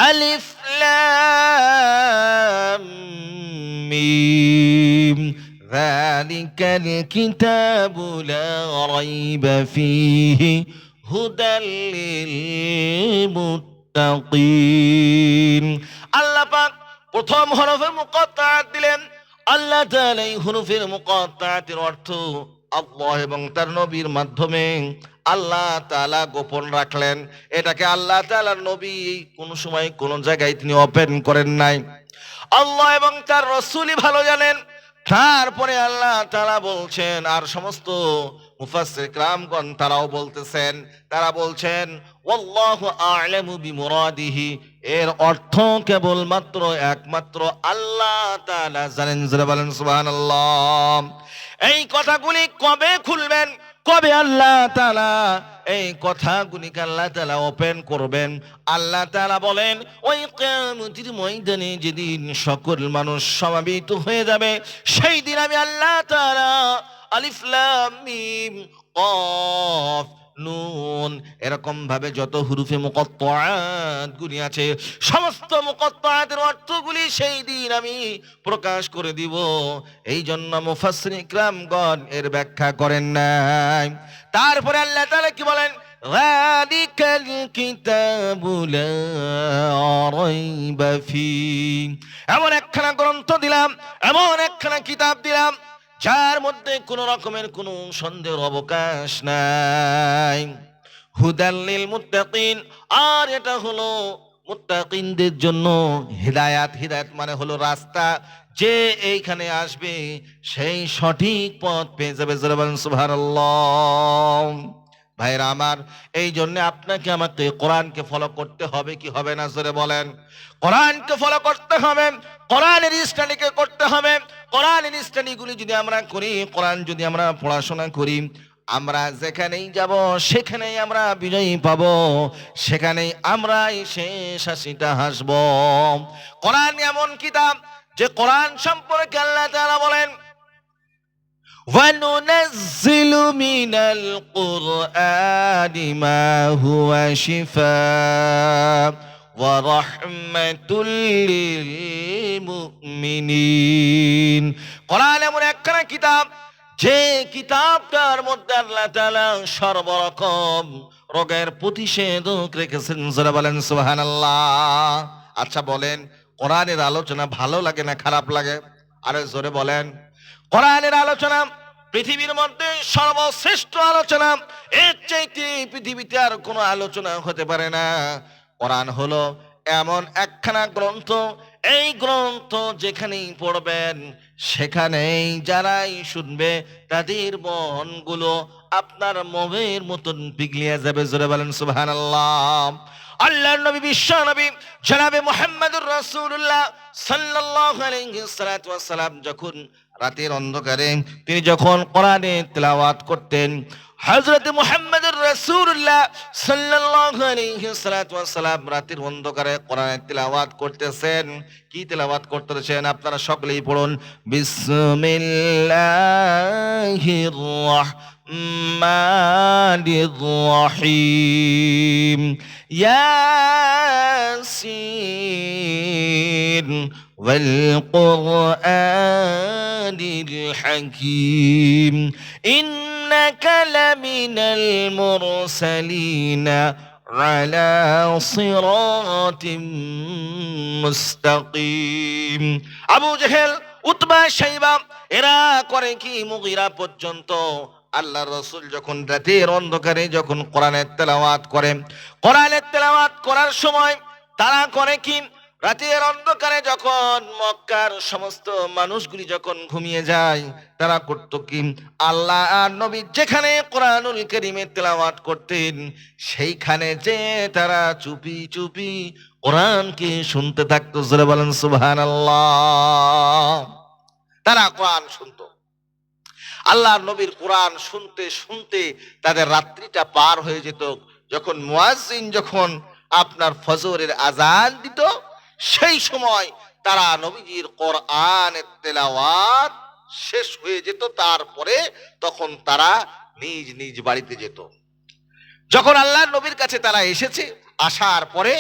আলিফ লাম মিম যালিকাল কিতাবু লা রাইবা ফীহি হুদাল লিল মুত্তাকিন। আল্লাহ পাক প্রথম হরফে মুকাত্তাআত দিলেন। আল্লাহ তাআলা এই হরফের মুকাত্তাআতের অর্থ আল্লাহ এবং তার নবীর মাধ্যমে আল্লাহ তাআলা গোপন রাখলেন। এটাকে আল্লাহ তাআলার নবী কোন সময় কোন জায়গায় তিনি ওপেন করেন নাই। আল্লাহ এবং তার রাসূলই ভালো জানেন। তারপরে আল্লাহ তাআলা বলছেন, আর সমস্ত মুফাসসির কিরামগণ তারাও বলতেছেন, তারা বলছেন ওয়াল্লাহু আ'লামু বিমুরাদিহি, এর অর্থ কেবলমাত্র একমাত্র আল্লাহ তাআলা জানেন। যারা বলেন সুবহানাল্লাহ। এই কথাগুলি কবে খুলবেন, কবে আল্লাহ তাআলা এই কথাগুলিকে আল্লাহ তাআলা ওপেন করবেন? আল্লাহ তাআলা বলেন ওই কিয়ামতের ময়দানে যেদিন সকল মানুষ সমাবেত হয়ে যাবে, সেই দিন আমি আল্লাহ তাআলা আলিফ লাম মিম কফ নুন এরকম ভাবে যত হুরুফে মুকাত্তাআত গুলি আছে, সমস্ত মুকাত্তাআতের অর্থগুলি সেই দিন আমি প্রকাশ করে দিব। এই জন্য মুফাসসিরিন কিরামগণ এর ব্যাখ্যা করেন নাই। তারপরে আল্লাহ তাআলা কি বলেন? যালিকাল কিতাবু লা রাইবা ফীহি, এমন একখানা গ্রন্থ দিলাম, এমন একখানা কিতাব দিলাম যার মধ্যে কোন রকমের কোন সন্দেহের অবকাশ নাই। হুদাল লিল মুত্তাকিন, আর এটা হলো মুত্তাকিনদের জন্য হিদায়াত। হিদায়াত মানে হলো রাস্তা, যে এইখানে আসবে সেই সঠিক পথ পেয়ে যাবে। যারা বলেন সুবহানাল্লাহ। ভাইরা আমার, এই জন্য আপনাকে আমাকে কোরআনকে ফলো করতে হবে কি হবে না? জোরে বলেন। কোরআনকে ফলো করতে হবে, কোরআনের স্টাডিকে করতে হবে। কোরআনের স্টাডিগুলি যদি আমরা করি, কোরআন যদি আমরা পড়াশোনা করি, আমরা যেখানেই যাব সেখানেই আমরা বিজয়ী পাব, সেখানেই আমরা শেষ হাসিটা হাসব। কোরআন এমন কিতাব যে কোরআন সম্পর্কে আল্লাহ তাআলা বলেন وَنُنَزِّلُ مِنَ الْقُرْآنِ مَا هُوَ شِفَاءٌ وَرَحْمَةٌ لِّلْمُؤْمِنِينَ। কোরআন এমন একখানা কিতাব যে কিতাবটার মধ্যে আল্লাহ তাআলা সর্বরকম রোগের প্রতিষেধক রেখেছেন। যারা বলেন সুবহানাল্লাহ। আচ্ছা বলেন, কোরআনের আলোচনা ভালো লাগে না খারাপ লাগে? আরে জোরে বলেন। কোরআনের আলোচনা পৃথিবীর মধ্যে সর্বশ্রেষ্ঠ আলোচনা, এর চাইতে পৃথিবীতে আর কোনো আলোচনা হতে পারে না। কোরআন হলো এমন একখানা গ্রন্থ, এই গ্রন্থ যেখানেই পড়বেন সেখানেই যারাই শুনবে তাদের মনগুলো আপনার মোমের মতন পিঘলিয়ে যাবে। জোরে বলেন সুবহানাল্লাহ। আল্লাহর নবী, বিশ্ব নবী জনাবে মুহাম্মদুর রাসূলুল্লাহ সাল্লাল্লাহু আলাইহি ওয়াসাল্লাম যখন রাতের অন্ধকারে তিনি যখন কোরআনে তেলাওয়াত করতেন, হযরত মুহাম্মদুর রাসূলুল্লাহ সাল্লাল্লাহু আলাইহি ওয়াসাল্লাম রাতের অন্ধকারে কোরআনে তেলাওয়াত করতেছেন। কি তেলাওয়াত করতেছেন আপনারা সকলেই পড়ুন। বিসমিল্লাহির রাহমানির রাহিম, ইয়াসিন ওয়াল কুরআনিল হাকীম, ইন্নাকা লামিনাল মুরসালিনা আলা সিরাতিম মুস্তাকিম। আবু জেহেল, উতবা, শাইবা এরা করে কি? মুগীরা পর্যন্ত আল্লাহর রাসূল যখন রাতের অন্ধকারে যখন কোরআনের তেলাওয়াত করেন, কোরআনের তেলাওয়াত করার সময় তারা করে কি? রাতের অন্ধকারে যখন মক্কার সমস্ত মানুষগুলি যখন ঘুমিয়ে যায়, তারা করত কি? আল্লাহ আর নবী যেখানে কোরআনুল কারীমের তেলাওয়াত করতেন সেইখানে যে তারা চুপি চুপি কোরআনকে শুনতে থাকতো। জোরে বলেন সুবহানাল্লাহ। তারা কোরআন শুনতো। আল্লাহর নবীর কোরআন শুনতে শুনতে তাদের রাত্রিটা পার হয়ে যেত। যখন মুয়াজ্জিন যখন আপনার ফজরের আজান দিত, সেই সময় তারা নবীজির কোরআনের তেলাওয়াত শেষ হয়ে যেত। তারপরে তখন তারা নিজ নিজ বাড়িতে যেত। যখন আল্লাহর নবীর কাছে তারা এসেছে, আসার পরে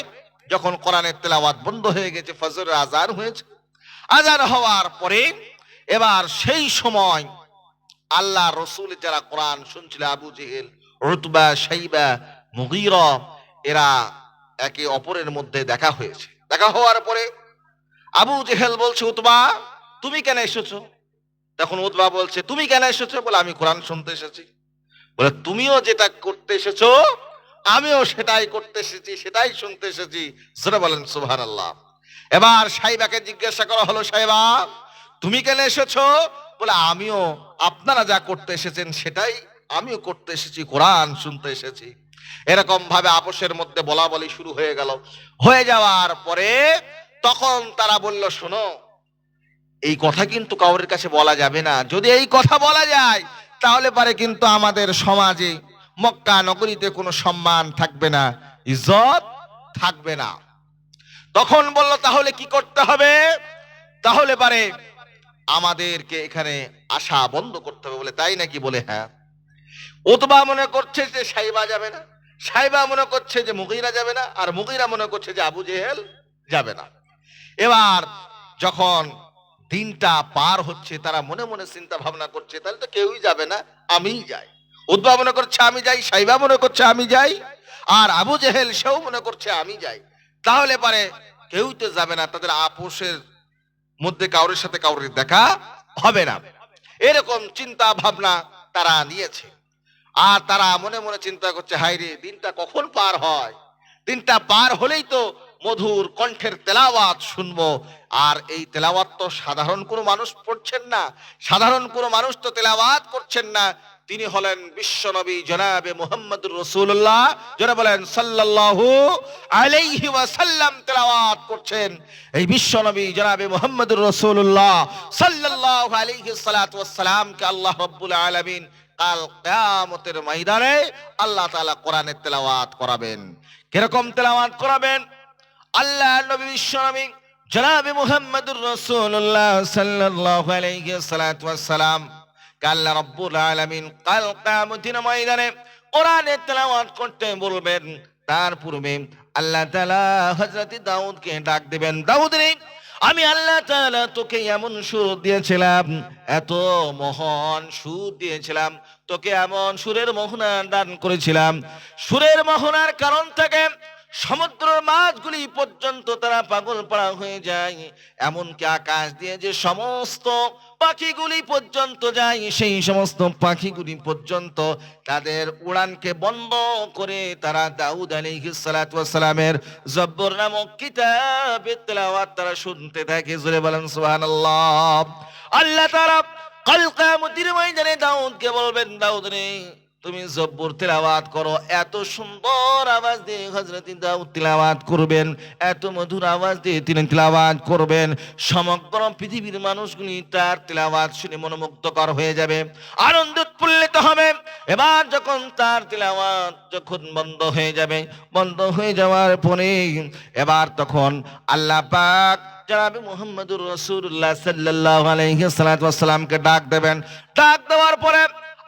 যখন কোরআনের তেলাওয়াত বন্ধ হয়ে গেছে, ফজরের আজান হয়েছে, আজান হওয়ার পরে এবার সেই সময় আল্লাহ রসুল যারা কোরআন শুনছিল, আবু জেহেল, উতবা, শাইবা, মুগীরা, এরা একে অপরের মধ্যে দেখা হয়েছে। দেখা হওয়ার পরে আবু জেহেল বলছে, উতবা তুমি কেন এসেছো? তখন উতবা বলছে, তুমি কেন এসেছো? বলে, আমি কোরআন শুনতে এসেছি। বলে, তুমিও যেটা করতে এসেছো আমিও সেটাই করতে এসেছি, সেটাই শুনতে এসেছি। সেটা বলেন সুবহানাল্লাহ। এবার সাইবাকে জিজ্ঞাসা করা হলো, সাইবা তুমি কেন এসেছো? বলে, আমিও আপনারা যা করতে এসেছেন সেটাই আমিও করতে এসেছি, কোরআন শুনতে এসেছি। এরকম ভাবে আপোষের মধ্যে বলা বলি শুরু হয়ে গেল। হয়ে যাওয়ার পরে তখন তারা বলল, শোনো, এই কথা কিন্তু কাউরের কাছে বলা যাবে না। যদি এই কথা বলা যায় তাহলে পারে কিন্তু আমাদের সমাজে, মক্কা নগরীতে কোনো সম্মান থাকবে না, ইজ্জত থাকবে না। তখন বলল, তাহলে কি করতে হবে? তাহলে পারে আমাদেরকে এখানে আসা বন্ধ করতে হবে। বলে, তাই নাকি? বলে, হ্যাঁ। উতবা মনে করছে যে সাইবা যাবে না, সাইবা মনে করছে যে মুগীরা যাবে না, আর মুগীরা মনে করছে যে আবু জেহেল যাবে না। এবার যখন দিনটা পার হচ্ছে, তারা মনে মনে চিন্তা ভাবনা করছে, তাহলে তো কেউই যাবে না, আমিই যাই। উতবা মনে করছে আমি যাই, সাইবা মনে করছে আমি যাই, আর আবু জেহেল সেও মনে করছে আমি যাই। তাহলে পারে কেউই তো যাবে না, তাদের আপোষের মধ্যে কাউরের সাথে কাউরের দেখা হবে না। এরকম চিন্তা ভাবনা তারা নিয়েছে। আর তারা মনে মনে চিন্তা করছে, হায় রে, দিনটা কখন পার হয়, দিনটা পার হলেই তো মধুর কণ্ঠের তেলাওয়াত শুনবো। আর এই তেলাওয়াত তো সাধারণ কোনো মানুষ পড়ছেন না, সাধারণ কোনো মানুষ তো তেলাওয়াত করছেন না, তিনি হলেন বিশ্বনবী জনাবে মুহাম্মদুর রাসূলুল্লাহ। যারা বলেন সাল্লাল্লাহু আলাইহি ওয়াসাল্লাম তেলাওয়াত করছেন এই বিশ্বনবী জনাবে মুহাম্মদুর রাসূলুল্লাহ সাল্লাল্লাহু আলাইহি সাল্লাতু ওয়াসসালামকে আল্লাহ রাব্বুল আলামিন কাল কিয়ামতের ময়দানে আল্লাহ তাআলা কোরআনের তেলাওয়াত করাবেন। কিরকম তেলাওয়াত করাবেন? আল্লাহ নবী বিশ্বনবী জনাবে মুহাম্মদুর রাসূলুল্লাহ সাল্লাল্লাহু আলাইহি সাল্লাতু ওয়াসসালাম আল্লাহ রাব্বুল আলামিন কাল কিয়ামতের ময়দানে কোরআনের তেলাওয়াত করতে বলবেন। তার পূর্বে আল্লাহ তাআলা হযরত দাউদকে ডাক দিবেন, দাউদ রে, আমি আল্লাহ তাআলা তোকে এমন সুর দিয়েছিলাম, এত মহান সুর দিয়েছিলাম, তোকে এমন সুরের মোহনা দান করেছিলাম, সুরের মোহনার কারণ থেকে সমুদ্রের মাছগুলি পর্যন্ত তারা পাগল পাড়া হয়ে যায়। এমনকি আকাশ দিয়ে যে সমস্ত পাখিগুলি পর্যন্ত যায়, সেই সমস্ত পাখিগুলি পর্যন্ত তাদের উড়ানকে বন্ধ করে তারা দাউদ আলাইহিস সালাতু ওয়াস সালামের জব্বর নামক কিতাবের তেলাওয়াত তারা শুনতে থাকে। জোরে বলেন সুবহানাল্লাহ। আল্লাহ তাআলা কাল কিয়ামতের ময়দানে দাউদকে বলবেন, দাউদ রে, তুমি জব্বর তেলাওয়াত করো। এত সুন্দর আওয়াজ দিয়ে হযরত দাউদ তেলাওয়াত করবেন, এত মধুর আওয়াজ দিয়ে তিনি তেলাওয়াত করবেন, সমগ্র পৃথিবীর মানুষগুলি তার তেলাওয়াত শুনে মনোমুগ্ধকর হয়ে যাবে, আনন্দ উৎফুল্লিত হবে। এবার যখন তার তেলাওয়াত যখন বন্ধ হয়ে যাবে, বন্ধ হয়ে যাওয়ার পরে এবার তখন আল্লাহ পাক জনাবে মুহাম্মদুর রাসূলুল্লাহ সাল্লাল্লাহু আলাইহি সাল্লামকে ডাক দেবেন। ডাক দেওয়ার পরে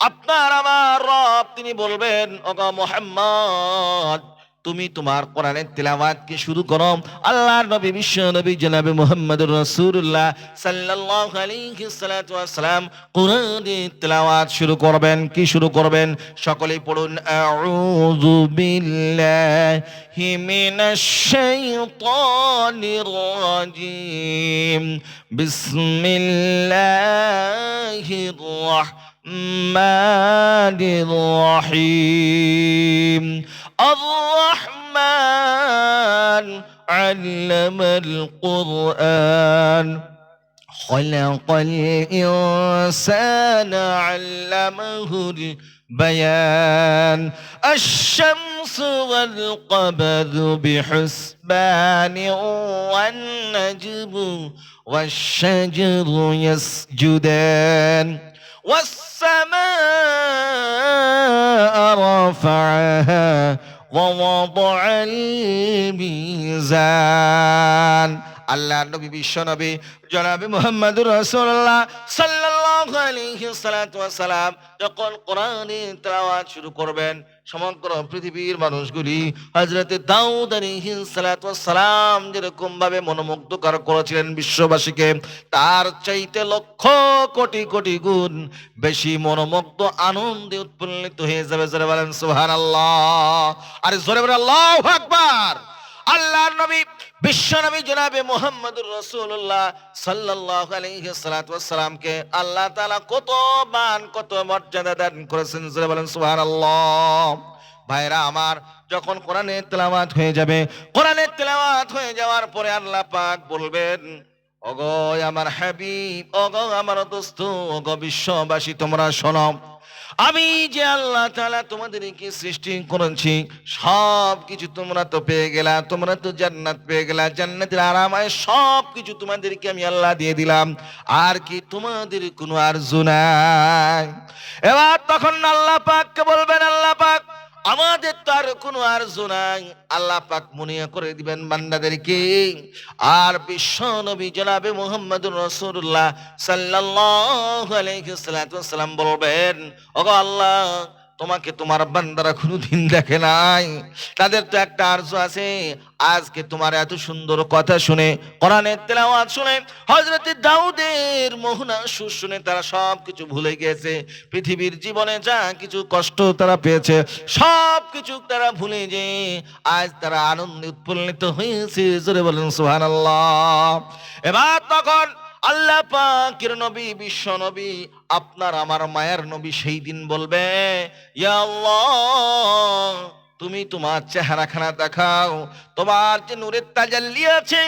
আপনার আমার রব তিনি বলবেন, ওগো মুহাম্মদ, তুমি তোমার কোরআনের তেলাওয়াতকে শুরু করো। আল্লাহর নবী বিশ্ব নবী জনাবে মুহাম্মদুর রাসূলুল্লাহ সাল্লাল্লাহু আলাইহি সাল্লাম কোরআনের তেলাওয়াত শুরু করবেন। কি শুরু করবেন? সকলেই পড়ুন, আউযু বিল্লাহি মিনাশ শাইতানির রাজিম, বিসমিল্লাহির الرحمن الرحيم الرحمن علم القرآن خلق الإنسان علمه البيان الشمس والقمر بحسبان والنجم والشجر يسجدان والسماء رفعها ووضع الميزان আল্লাহ নবী বিশ্ব নবী জনাবে মুহাম্মদুর রাসূলুল্লাহ সাল্লাল্লাহু আলাইহি ওয়াসাল্লাম যখন কোরআনের তেলাওয়াত শুরু করবেন, সমগ্র পৃথিবীর মানুষগুলি হযরতে দাউদ আলাইহিস সালাম যেরকম ভাবে মনোমুগ্ধকর করেছিলেন বিশ্ববাসীকে, তার চাইতে লক্ষ কোটি কোটি গুণ বেশি মনোমুগ্ধ আনন্দে উৎফুল্লিত হয়ে যাবে। জোরে বলেন সুবহানাল্লাহ। আরে জোরে বলেন আল্লাহু আকবার। আল্লাহর নবী বিশ্ব নবী জনাবে মুহাম্মদুর রাসূলুল্লাহ সাল্লাল্লাহু আলাইহি সাল্লামকে আল্লাহ তাআলা কত মান কত মর্যাদা দান করেছেন। জোরে বলেন সুবহানাল্লাহ। ভাইরা আমার, যখন কোরআনের তেলাওয়াত হয়ে যাবে, কোরআনের তেলাওয়াত হয়ে যাওয়ার পরে আল্লাহ পাক বলবেন, ওগো আমার হাবিব, ওগো আমার দোস্ত, ওগো বিশ্ববাসী, তোমরা শোনো, আমি যে আল্লাহ তাআলা তোমাদেরকে সৃষ্টি করেছি, সব কিছু তোমরা তো পেয়ে গেলা, তোমরা তো জান্নাত পেয়ে গেলা, জান্নাতের আরামায় সব কিছু তোমাদেরকে আমি আল্লাহ দিয়ে দিলাম, আর কি তোমাদের কোনো আরজু নাই? এবার তখন আল্লাহ পাককে বলবেন, আল্লাহ পাক আমাদের তো আর কোনো আরজু নাই। আল্লাহ পাক মনে করে দিবেন বান্দাদেরকে, আর বিশ্ব নবী জনাবে মুহাম্মদুর রাসূলুল্লাহ সাল্লাল্লাহু আলাইহি ওয়াসাল্লাম বলবেন, ওগো আল্লাহ, তোমাকে তোমার বান্দারা কোনোদিন দেখে নাই, তাদের তো একটা আরজু আছে। আজকে তোমার এত সুন্দর কথা শুনে, কোরআনের তেলাওয়াত শুনে, হযরত দাউদের মোহনা সুর শুনে তারা সব কিছু ভুলে গিয়েছে। পৃথিবীর জীবনে যা কিছু কষ্ট তারা পেয়েছে, সব কিছু তারা ভুলে যে আজ তারা আনন্দে উৎফুল্লিত হয়েছে। জোরে বলেন সুবহানাল্লাহ। এবার তখন আল্লাহ পাকের নবী বিশ্ব নবী, আপনার আমার মায়ের নবী সেই দিন বলবে, ইয়া আল্লাহ, তুমি তোমার চেহারাখানা দেখাও, তোমার যে নূরের তাজাল্লি আছে,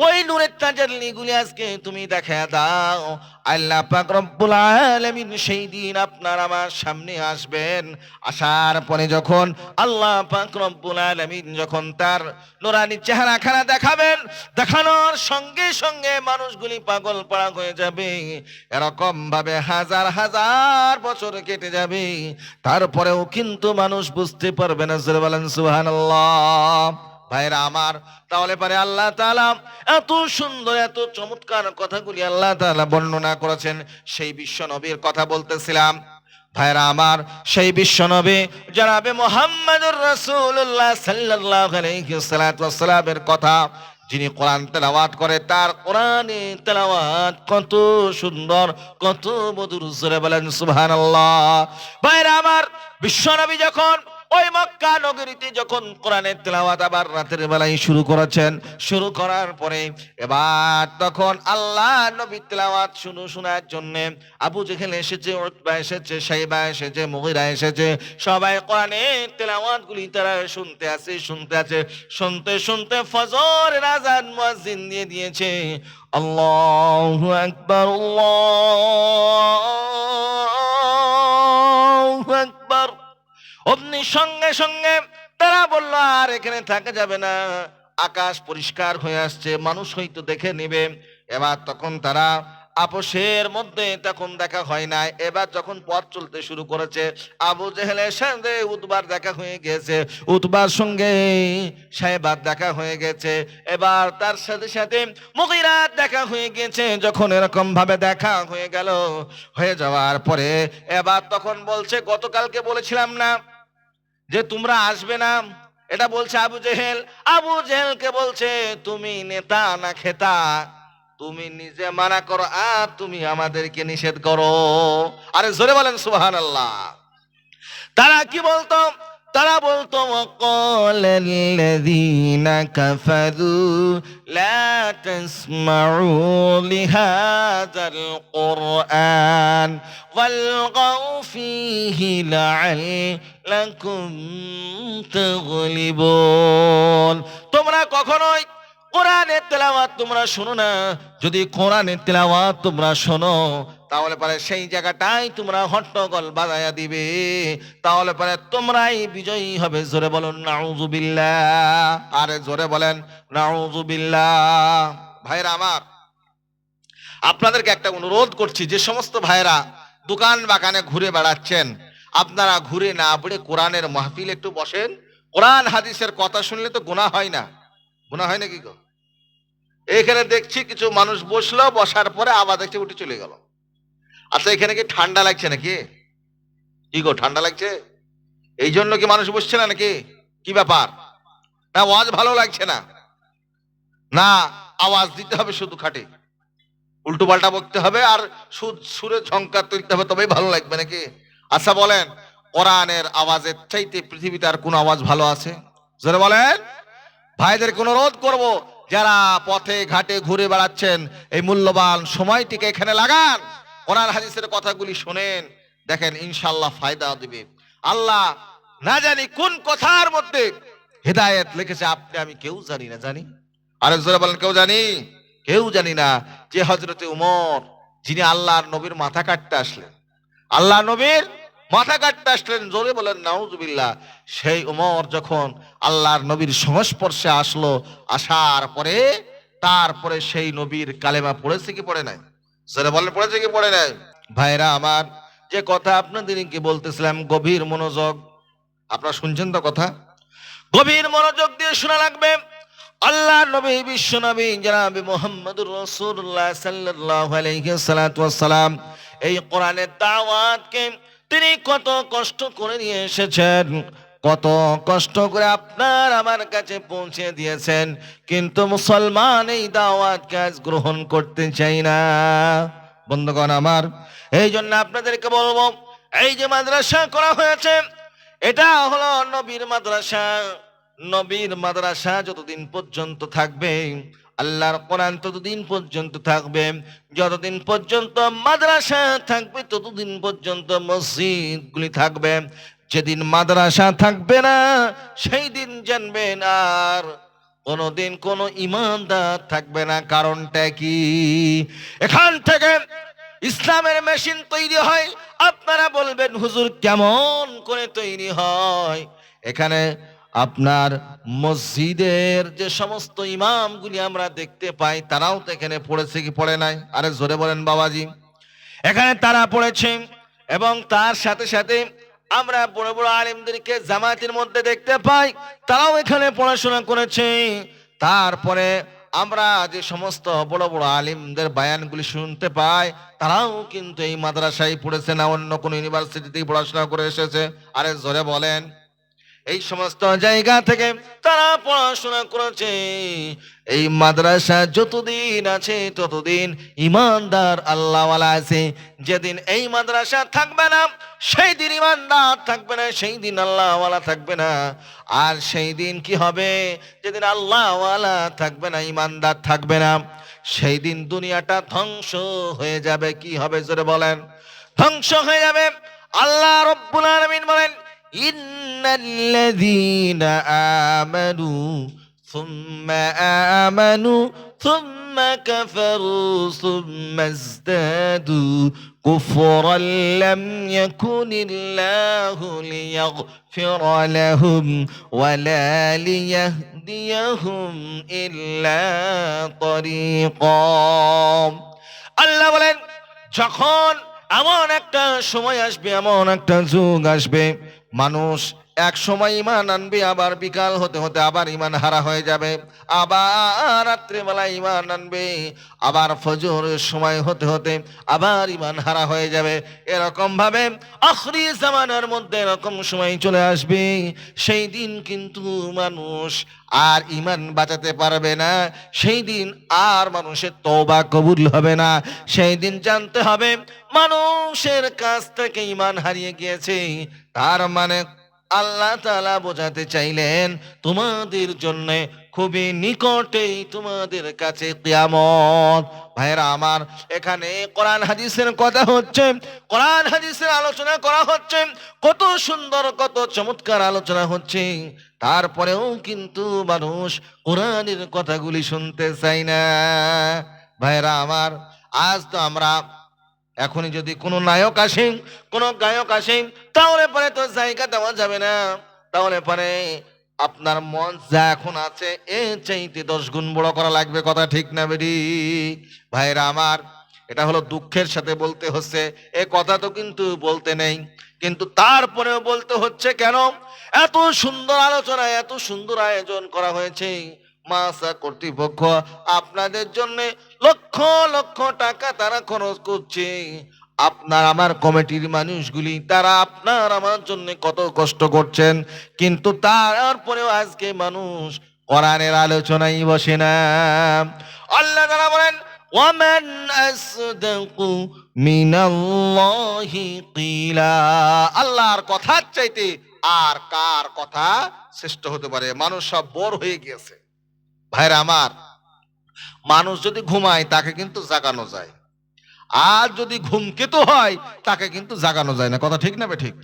ওই নূরের তাজাল্লি গুলি আজকে তুমি দেখা দাও। আল্লাহ পাক রব্বুল আলামিন সেই দিন আপনার আমার সামনে আসবেন। আসার পরে যখন আল্লাহ পাক রব্বুল আলামিন যখন তার নূরানি চেহারাখানা দেখাবেন, দেখানোর সঙ্গে সঙ্গে মানুষগুলি পাগল পাড়া হয়ে যাবে। এরকম ভাবে হাজার হাজার বছর কেটে যাবে, তারপরেও কিন্তু মানুষ বুঝতে পারবে না। জোরে বলেন সুবহানাল্লাহ। ভাইরা আমার, তাহলে পরে আল্লাহ তাআলা এত সুন্দর এত চমৎকার কথাগুলি আল্লাহ তাআলা বর্ণনা করেছেন। সেই বিশ্ব নবীর কথা বলতেছিলাম। ভাইরা আমার, সেই বিশ্ব নবী জনাবে মুহাম্মদুর রাসূলুল্লাহ সাল্লাল্লাহু আলাইহি ওয়াসাল্লামের কথা, যিনি কোরআন তেলাওয়াত করে, তার কোরআনে তেলাওয়াত কত সুন্দর, কত মধুর। জোরে বলেন সুবহানাল্লাহ। ভাইরা আমার, বিশ্ব নবী যখন ওই মক্কা নগরীতে যখন কোরআনের তেলাওয়াত আবার রাতের বেলায় শুরু করেছেন, শুরু করার পরে এবার তখন আল্লাহ নবী তেলাওয়াত শোনার জন্য আবু জেহেল এসেছে, উতবা এসেছে, শাইবা এসেছে, মুগীরা এসেছে, সবাই কোরআনের তেলাওয়াতগুলি তারা শুনতে আছে। শুনতে শুনতে ফজরের আযান মুয়াজ্জিন দিয়ে দিয়েছে। আল্লাহু আকবার, আল্লাহু আকবার। অমনি সঙ্গে সঙ্গে তারা বলল, আর এখানে থাকা যাবে না, আকাশ পরিষ্কার হয়ে আসছে, মানুষ হয়তো দেখে নেবে। এবার তখন তারা আপোষের মধ্যে তখন দেখা হয় না। এবার যখন পথ চলতে শুরু করেছে, আবু জেহেলের সাথে উতবার দেখা হয়ে গেছে, উতবার সঙ্গে সাহেবার দেখা হয়ে গেছে, এবার তার সাথে সাথে মুগীরার দেখা হয়ে গেছে। যখন এরকম ভাবে দেখা হয়ে গেল, হয়ে যাওয়ার পরে এবার তখন বলছে, গতকালকে বলেছিলাম না যে তোমরা আসবে না? এটা বলছে আবু জেহেল। আবু জেহেলকে বলছে, তুমি নেতা না খেতা, তুমি নিজে মানা করো আর তুমি আমাদেরকে নিষেধ করো। আরে জোরে বলেন সুবহানাল্লাহ। তারা কি বলতো? তারা বলতো, ওয়াকালাল্লাযীনা কাফারু লা তাসমাউ লিহাযাল কুরআন ওয়ালগাউ ফীহি লাআল্লাকুম তাগলিবুন। তোমরা কখনোই কোরআনের তেলাওয়াত তোমরা শোনো না। যদি কোরআনের তেলাওয়াত তোমরা শোনো, তাহলে পরে সেই জায়গাটাই তোমরা হট্টগোল বাজায়া দিবে, তাহলে পরে তোমরাই বিজয়ী হবে। জোরে বলেন নাউযুবিল্লাহ। আরে জোরে বলেন নাউযুবিল্লাহ। ভাইরা আমার, আপনাদেরকে একটা অনুরোধ করছি, যে সমস্ত ভাইরা দোকান বাগানে ঘুরে বেড়াচ্ছেন, আপনারা ঘুরে না পড়ে কোরআনের মাহফিল একটু বসেন। কোরআন হাদিসের কথা শুনলে তো গুনাহ হয় না? গুনাহ হয় নাকি গো? এখানে দেখছি কিছু মানুষ বসলো, বসার পরে আবার দেখছি উঠে চলে গেল। আচ্ছা, এখানে কি ঠান্ডা লাগছে নাকি? কি গো, ঠান্ডা লাগছে? এই জন্য কি মানুষ বসছে না নাকি? কি ব্যাপার? না আওয়াজ ভালো লাগছে না? না, আওয়াজ দিতে হবে শুধু খাটে, উল্টো পাল্টা বকতে হবে আর সুরে ঝংকার তুলতে হবে, তবেই ভালো লাগবে নাকি? আচ্ছা বলেন, কোরআনের আওয়াজের চাইতে পৃথিবীতে আর কোন আওয়াজ ভালো আছে? জোরে বলেন। ভাইদের অনুরোধ করব, যারা পথে ঘাটে ঘুরে বেড়াচ্ছেন, এই মূল্যবান সময়টিকে এখানে লাগান, কোরআন হাদিসের কথাগুলি শোনেন, দেখেন ইনশাআল্লাহ ফায়দা দিবে। আল্লাহ না জানি কোন কথার মধ্যে হেদায়েত লিখেছে, আপনি আমি কেউ জানি না। জানি? আরেক জোরে বলেন, কেউ জানি? কেউ জানি না। যে হযরতে উমর, যিনি আল্লাহর নবীর মাথা কাটতে আসলেন, আল্লাহ নবীর মাথা কাটতে আসলেন, জোরে বলেন নাউজুবিল্লাহ। সেই উমর যখন আল্লাহর নবীর সংস্পর্শে আসলো, আসার পরে তারপরে সেই নবীর কালেমা পড়েছে কি পড়ে নাই? জোরে বলেন, পড়েছে কি পড়ে নাই? ভাইরা আমার, যে কথা আপনাদেরকে বলতেছিলাম, গভীর মনোযোগ, আপনারা শুনছেন তো কথা? গভীর মনোযোগ দিয়ে শোনা লাগবে। আল্লাহ নবী, বিশ্ব নবী জনাবে মুহাম্মদুর রাসূলুল্লাহ সাল্লাল্লাহু আলাইহি ওয়াসাল্লাম এই কোরআনের দাওয়াতকে তিনি কত কষ্ট করে নিয়ে এসেছেন, কত কষ্ট করে আপনার আমার কাছে পৌঁছে দিয়েছেন, কিন্তু মুসলমান এই দাওয়াতকে আজ গ্রহণ করতে চাই না। বন্ধুগণ আমার, এই জন্য আপনাদেরকে বলবো, এই যে মাদ্রাসা করা হয়েছে, এটা হলো নবীর মাদ্রাসা। নবীর মাদ্রাসা যতদিন পর্যন্ত থাকবে, আল্লাহর কোরআন ততদিন পর্যন্ত থাকবে, যতদিন পর্যন্ত মাদ্রাসা থাকবে ততদিন পর্যন্ত মসজিদগুলি থাকবে। যেদিন মাদ্রাসা থাকবে না, সেই দিন জানবেন আর কোনদিন কোন ইমানদার থাকবে না। কারণটা কি? এখান থেকে ইসলামের মেশিন তৈরি হয়। আপনারা বলবেন, হুজুর কেমন করে তৈরি হয়? এখানে আপনার মসজিদের যে সমস্ত ইমামগুলি আমরা দেখতে পাই, তারাও তো এখানে পড়েছে কি পড়ে নাই? আরে জোরে বলেন বাবাজি। এখানে তারা পড়েছে, এবং তার সাথে সাথে আমরা বড় বড় আলেমদেরকে জামাতের মধ্যে দেখতে পাই, তারাও এখানে পড়াশোনা করেছে। তারপরে আমরা যে সমস্ত বড় বড় আলিমদের বায়ানগুলি শুনতে পাই, তারাও কিন্তু এই মাদ্রাসায় পড়েছে, না অন্য কোনো ইউনিভার্সিটিতে পড়াশোনা করে এসেছে? আরে জোরে বলেন। এই সমস্ত জায়গা থেকে তারা পড়াশোনা করেছে। এই মাদ্রাসা যতদিন আছে ততদিন ইমানদার আল্লাহওয়ালা আছে। যেদিন এই মাদ্রাসা থাকবে না, সেই দিন ইমানদার থাকবে না, সেই দিন আল্লাহওয়ালা থাকবে না। আর সেই দিন কি হবে? যেদিন আল্লাহওয়ালা থাকবে না, ইমানদার থাকবে না, সেই দিন দুনিয়াটা ধ্বংস হয়ে যাবে। কি হবে জোরে বলেন? ধ্বংস হয়ে যাবে। আল্লাহ রব্বুল আলামিন বলেন, ইন্নাল্লাযীনা আমানু সুম্মা আমানু সুম্মা কাফারু সুম্মা ইজদাদু কুফরান লাম ইয়াকুনিল্লাহু লিয়াগফিরা লাহুম ওয়ালা লিয়াহদিয়াহুম ইল্লা তরিকা। আল্লাহ বলেন, যখন এমন একটা সময় আসবে, এমন একটা যুগ আসবে, মানুষ এক সময় ইমান আনবে, আবার বিকাল হতে হতে আবার ইমান হারা হয়ে যাবে, আবার রাত্রিবেলা ইমান আনবে, আবার ফজরের সময় হতে হতে আবার ইমান হারা হয়ে যাবে। এরকম ভাবে আখরি জামানার মধ্যে এরকম সময় চলে আসবে, সেই দিন কিন্তু মানুষ আর ইমান বাঁচাতে পারবে না। সেই দিন আর মানুষের তওবা কবুল হবে না। সেই দিন জানতে হবে মানুষের কাছ থেকে ইমান হারিয়ে গিয়েছে। তার মানে আল্লাহ তাআলা বোঝাতে চাইলেন, তোমাদের জন্য খুবই নিকটেই তোমাদের কাছে কিয়ামত। ভাইরা আমার, এখানে কোরআন হাদিসের কথা হচ্ছে, কোরআন হাদিসের আলোচনা করা হচ্ছে, কত সুন্দর কত চমৎকার আলোচনা হচ্ছে। তারপরেও কিন্তু মানুষ কোরআনের কথাগুলি শুনতে চায় না। ভাইরা আমার, আজ তো আমরা এখনই যদি কোনো নায়ক আসেন, কোনো গায়ক আসেন, তাহলে পরে তো জায়গা দেওয়া যাবে না। তাহলে পরে আপনার মন যা এখন আছে এর চাইতে 10 গুণ বড় করা লাগবে। কথা ঠিক না বেরি? ভাইরা আমার, এটা হলো দুঃখের সাথে বলতে হচ্ছে, এ কথা তো কিন্তু বলতে নেই, কিন্তু তারপরেও বলতে হচ্ছে। কেন? এত সুন্দর আলোচনা, এত সুন্দর আয়োজন করা হয়েছে, মাসা কর্তৃপক্ষ আপনাদের জন্য লক্ষ লক্ষ টাকা তারা খরচ করছে। আপনার আমার কমিটির মানুষগুলি তারা আপনার আমার জন্য কত কষ্ট করছেন, কিন্তু তারপরেও আজকে মানুষ কোরআনের আলোচনায় বসে না। আল্লাহ তাআলা বলেন, ওয়ামান আসদাকু মিনাল্লাহি কিলা। আল্লাহর কথার চাইতে আর কার কথা শ্রেষ্ঠ হতে পারে? মানুষ সব বোর হয়ে গিয়েছে। ভাইরা আমার, মানুষ যদি ঘুমায় তাকে কিন্তু জাগানো যায়, আর যদি ঘুমকেতু হয় তাকে কিন্তু জাগানো যায় না। কথা ঠিক না বে ঠিক?